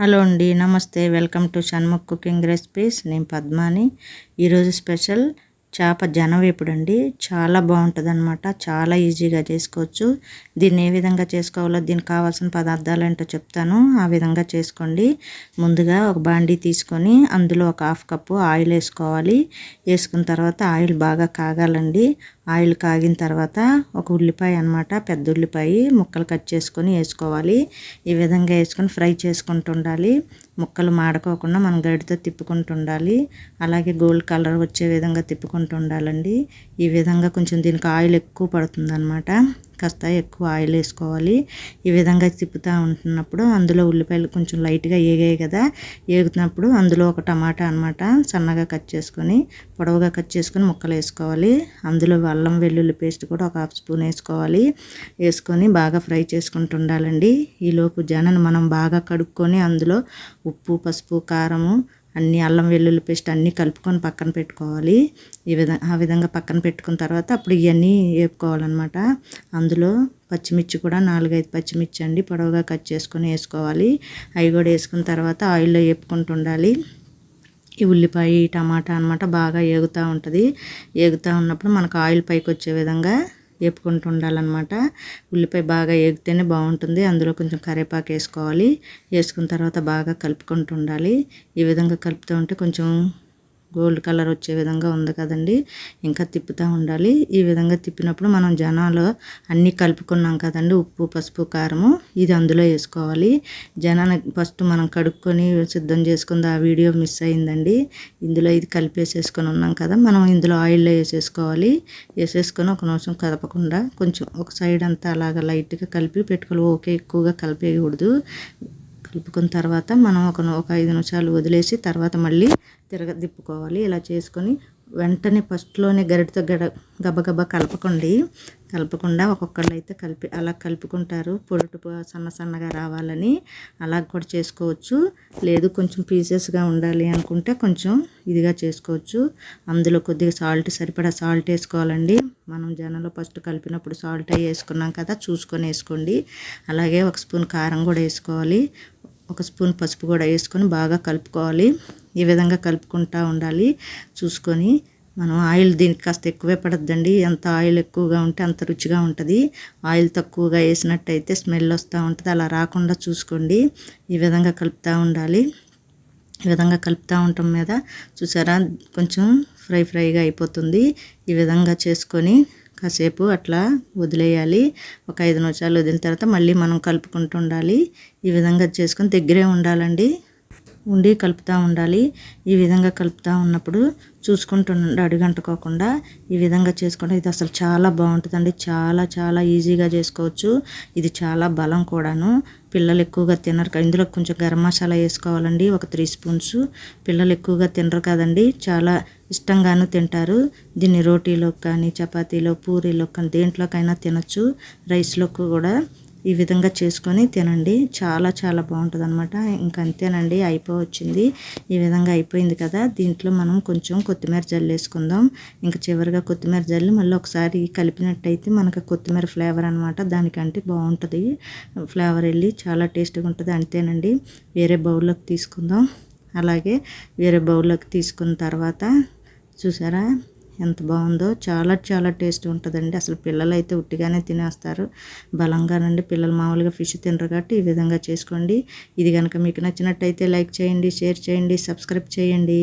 Hello అండి, నమస్తే. Welcome to Shanmukh cooking recipes. నేను పద్మాని. ఈరోజు స్పెషల్ చేప జనవేపుడు అండి. చాలా బాగుంటుంది అనమాట. చాలా ఈజీగా చేసుకోవచ్చు. దీన్ని ఏ విధంగా చేసుకోవాలో, దీనికి కావాల్సిన పదార్థాలు ఏంటో చెప్తాను. ఆ విధంగా చేసుకోండి. ముందుగా ఒక బాండీ తీసుకొని అందులో ఒక 1/2 కప్పు ఆయిల్ వేసుకోవాలి. వేసుకున్న తర్వాత ఆయిల్ బాగా కాగాలండి. ఆయిల్ కాగిన తర్వాత ఒక ఉల్లిపాయ అన్నమాట, పెద్ద ఉల్లిపాయ ముక్కలు కట్ చేసుకొని వేసుకోవాలి. ఈ విధంగా వేసుకొని ఫ్రై చేసుకుంటూ ఉండాలి. ముక్కలు మాడుకోకుండా మనం గడితో తిప్పుకుంటూ ఉండాలి. అలాగే గోల్డ్ కలర్ వచ్చే విధంగా తిప్పుకుంటూ ఉండాలండి. ఈ విధంగా కొంచెం దీనికి ఆయిల్ ఎక్కువ పడుతుంది అన్నమాట. కాస్త ఎక్కువ ఆయిల్ వేసుకోవాలి. ఈ విధంగా తిప్పుతూ ఉంటున్నప్పుడు అందులో ఉల్లిపాయలు కొంచెం లైట్గా ఏగాయి కదా, ఏగుతున్నప్పుడు అందులో ఒక టమాటా అన్నమాట సన్నగా కట్ చేసుకొని, పొడవుగా కట్ చేసుకొని ముక్కలు వేసుకోవాలి. అందులో అల్లం వెల్లుల్లి పేస్ట్ కూడా ఒక 1/2 స్పూన్ వేసుకోవాలి. వేసుకొని బాగా ఫ్రై చేసుకుంటూ ఉండాలండి. ఈలోపు జనను మనం బాగా కడుక్కొని అందులో ఉప్పు, పసుపు, కారము అన్నీ, అల్లం వెల్లుల్లి పేస్ట్ అన్నీ కలుపుకొని పక్కన పెట్టుకోవాలి. ఆ విధంగా పక్కన పెట్టుకున్న తర్వాత అప్పుడు ఇవన్నీ వేపుకోవాలన్నమాట. అందులో పచ్చిమిర్చి కూడా 4-5 పచ్చిమిర్చి అండి పొడవుగా కట్ చేసుకొని వేసుకోవాలి. అవి కూడా వేసుకున్న తర్వాత ఆయిల్లో వేపుకుంటూ ఉండాలి. ఈ ఉల్లిపాయ, టమాటా అన్నమాట బాగా ఏగుతూ ఉంటుంది. ఏగుతూ ఉన్నప్పుడు మనకు ఆయిల్ పైకి వచ్చే విధంగా వేపుకుంటూ ఉండాలన్నమాట. ఉల్లిపాయ బాగా ఏగితేనే బాగుంటుంది. అందులో కొంచెం కరివేపాకు వేసుకోవాలి. వేసుకున్న తర్వాత బాగా కలుపుకుంటూ ఉండాలి. ఈ విధంగా కలుపుతూ ఉంటే కొంచెం గోల్డ్ కలర్ వచ్చే విధంగా ఉంది కదండి. ఇంకా తిప్పుతూ ఉండాలి. ఈ విధంగా తిప్పినప్పుడు మనం జనాలు అన్నీ కలుపుకున్నాం కదండి, ఉప్పు, పసుపు, కారము, ఇది అందులో వేసుకోవాలి. జనాన్ని ఫస్ట్ మనం కడుక్కొని సిద్ధం చేసుకుంది, ఆ వీడియో మిస్ అయిందండి. ఇందులో ఇది కలిపేసేసుకొని ఉన్నాం కదా, మనం ఇందులో ఆయిల్లో వేసేసుకోవాలి. వేసేసుకొని ఒక నిమిషం కదపకుండా కొంచెం ఒక సైడ్ అంతా అలాగ లైట్గా కలిపి పెట్టుకోవాలి. ఓకే, ఎక్కువగా కలిపేయకూడదు. కలుపుకున్న తర్వాత మనం ఒక 5 నిమిషాలు వదిలేసి తర్వాత మళ్ళీ తిప్పుకోవాలి. ఇలా చేసుకొని వెంటనే ఫస్ట్లోనే గరిటతో గబగబా కలపకుండా ఒక్కొక్కళ్ళు అయితే అలా కలుపుకుంటారు. పొడుటు సన్నగా రావాలని అలా కూడా చేసుకోవచ్చు. లేదు కొంచెం పీసెస్గా ఉండాలి అనుకుంటే కొంచెం ఇదిగా చేసుకోవచ్చు. అందులో కొద్దిగా సరిపడా సాల్ట్ వేసుకోవాలండి. మనం జనంలో ఫస్ట్ కలిపినప్పుడు సాల్ట్ అవి వేసుకున్నాం కదా, చూసుకొని వేసుకోండి. అలాగే 1 స్పూన్ కారం కూడా వేసుకోవాలి. 1 స్పూన్ పసుపు కూడా వేసుకొని బాగా కలుపుకోవాలి. ఈ విధంగా కలుపుకుంటూ ఉండాలి. చూసుకొని మనం ఆయిల్ దీనికి కాస్త ఎక్కువే పడద్దండి. ఎంత ఆయిల్ ఎక్కువగా ఉంటే అంత రుచిగా ఉంటుంది. ఆయిల్ తక్కువగా వేసినట్టయితే స్మెల్ వస్తూ ఉంటుంది. అలా రాకుండా చూసుకోండి. ఈ విధంగా కలుపుతూ ఉండాలి. ఈ విధంగా కలుపుతూ ఉండటం మీద చూసారా కొంచెం ఫ్రైగా అయిపోతుంది. ఈ విధంగా చేసుకొని కాసేపు అట్లా వదిలేయాలి. ఒక 5 నిమిషాలు వదిలిన తర్వాత మళ్ళీ మనం కలుపుకుంటూ ఉండాలి. ఈ విధంగా చేసుకొని దగ్గరే ఉండాలండి, ఉండి కలుపుతూ ఉండాలి. ఈ విధంగా కలుపుతూ ఉన్నప్పుడు చూసుకుంటూ అడుగంటుకోకుండా ఈ విధంగా చేసుకుంటే ఇది అసలు చాలా బాగుంటుందండి. చాలా ఈజీగా చేసుకోవచ్చు. ఇది చాలా బలం కూడాను. పిల్లలు ఎక్కువగా తినరు. ఇందులో కొంచెం గరం మసాలా వేసుకోవాలండి, ఒక 3 స్పూన్స్. పిల్లలు ఎక్కువగా తినరు కదండి, చాలా ఇష్టంగాను తింటారు. దీన్ని రోటీలోకి కానీ, చపాతీలో, పూరీలోకి కానీ, దేంట్లోకైనా తినచ్చు. రైస్లోకి కూడా ఈ విధంగా చేసుకొని తినండి. చాలా బాగుంటుంది అనమాట. ఇంకంతేనండి, అయిపోవచ్చింది. ఈ విధంగా అయిపోయింది కదా, దీంట్లో మనం కొంచెం కొత్తిమీర జల్లేసుకుందాం. ఇంకా చివరిగా కొత్తిమీర జల్లి మళ్ళీ ఒకసారి కలిపినట్టయితే మనకు కొత్తిమీర ఫ్లేవర్ అనమాట దానికంటే బాగుంటుంది. ఫ్లేవర్ వెళ్ళి చాలా టేస్ట్గా ఉంటుంది. అంతేనండి. వేరే బౌల్లోకి తీసుకుందాం. అలాగే వేరే బౌల్లోకి తీసుకున్న తర్వాత చూసారా ఎంత బాగుందో, చాలా టేస్ట్ ఉంటుందండి. అసలు పిల్లలు అయితే ఉట్టిగానే తినేస్తారు బలంగానండి. పిల్లలు మామూలుగా ఫిష్ తినరు కాబట్టి ఈ విధంగా చేసుకోండి. ఇది కనుక మీకు నచ్చినట్టయితే లైక్ చేయండి, షేర్ చేయండి, సబ్స్క్రైబ్ చేయండి.